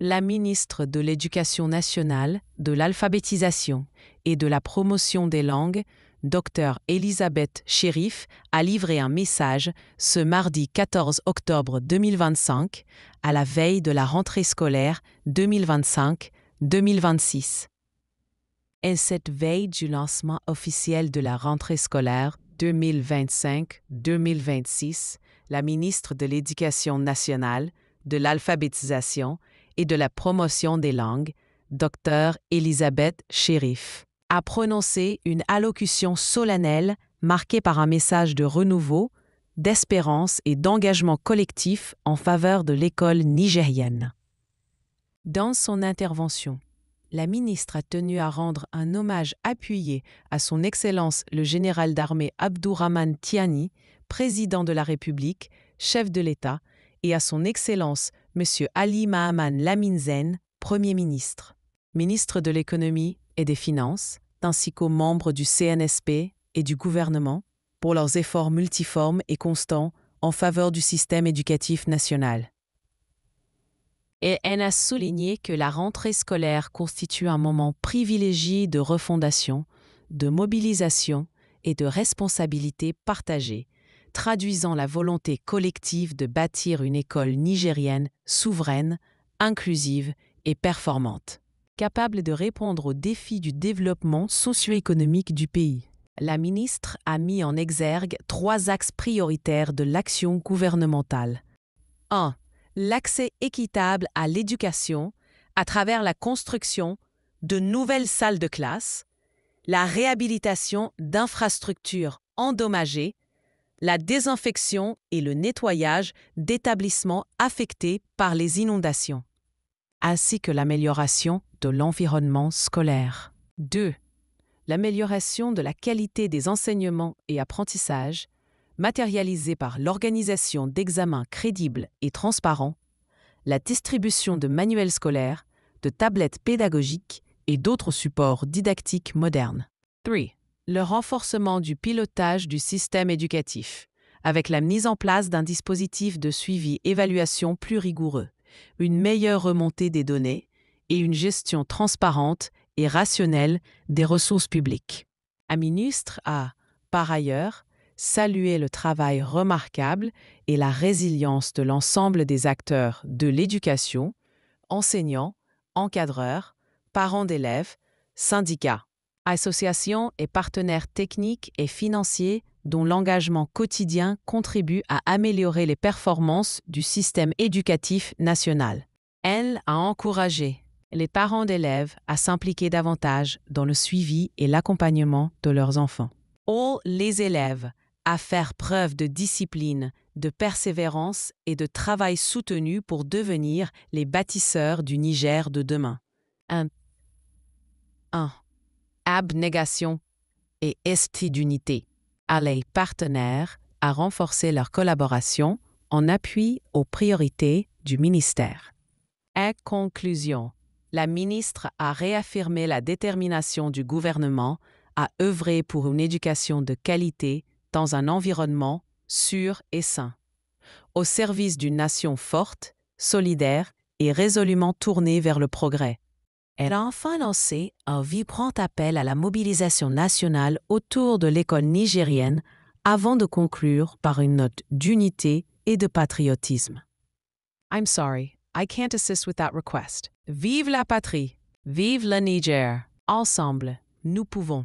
La ministre de l'Éducation nationale, de l'alphabétisation et de la promotion des langues, Dr Elisabeth Chérif, a livré un message ce mardi 14 octobre 2025, à la veille de la rentrée scolaire 2025-2026. Et cette veille du lancement officiel de la rentrée scolaire 2025-2026, la ministre de l'Éducation nationale, de l'alphabétisation et de la promotion des langues, Dr Elisabeth Chérif, a prononcé une allocution solennelle marquée par un message de renouveau, d'espérance et d'engagement collectif en faveur de l'école nigérienne. Dans son intervention, la ministre a tenu à rendre un hommage appuyé à son Excellence le général d'armée Abdourahmane Tiani, président de la République, chef de l'État, et à son Excellence M. Ali Mahaman Lamine Zen, Premier ministre, ministre de l'Économie et des Finances, ainsi qu'aux membres du CNSP et du gouvernement, pour leurs efforts multiformes et constants en faveur du système éducatif national. Et elle a souligné que la rentrée scolaire constitue un moment privilégié de refondation, de mobilisation et de responsabilité partagée, traduisant la volonté collective de bâtir une école nigérienne souveraine, inclusive et performante, capable de répondre aux défis du développement socio-économique du pays. La ministre a mis en exergue 3 axes prioritaires de l'action gouvernementale. 1. L'accès équitable à l'éducation à travers la construction de nouvelles salles de classe, la réhabilitation d'infrastructures endommagées, la désinfection et le nettoyage d'établissements affectés par les inondations, ainsi que l'amélioration de l'environnement scolaire. 2. L'amélioration de la qualité des enseignements et apprentissages, matérialisée par l'organisation d'examens crédibles et transparents, la distribution de manuels scolaires, de tablettes pédagogiques et d'autres supports didactiques modernes. 3. Le renforcement du pilotage du système éducatif, avec la mise en place d'un dispositif de suivi-évaluation plus rigoureux, une meilleure remontée des données et une gestion transparente et rationnelle des ressources publiques. La ministre a, par ailleurs, salué le travail remarquable et la résilience de l'ensemble des acteurs de l'éducation, enseignants, encadreurs, parents d'élèves, syndicats, associations et partenaires techniques et financiers dont l'engagement quotidien contribue à améliorer les performances du système éducatif national. Elle a encouragé les parents d'élèves à s'impliquer davantage dans le suivi et l'accompagnement de leurs enfants. Les élèves à faire preuve de discipline, de persévérance et de travail soutenu pour devenir les bâtisseurs du Niger de demain. 1. Abnégation et esprit d'unité. À les partenaires à renforcer leur collaboration en appui aux priorités du ministère. En conclusion, la ministre a réaffirmé la détermination du gouvernement à œuvrer pour une éducation de qualité dans un environnement sûr et sain, au service d'une nation forte, solidaire et résolument tournée vers le progrès. Elle a enfin lancé un vibrant appel à la mobilisation nationale autour de l'école nigérienne avant de conclure par une note d'unité et de patriotisme. I'm sorry, I can't assist with that request. Vive la patrie! Vive le Niger! Ensemble, nous pouvons.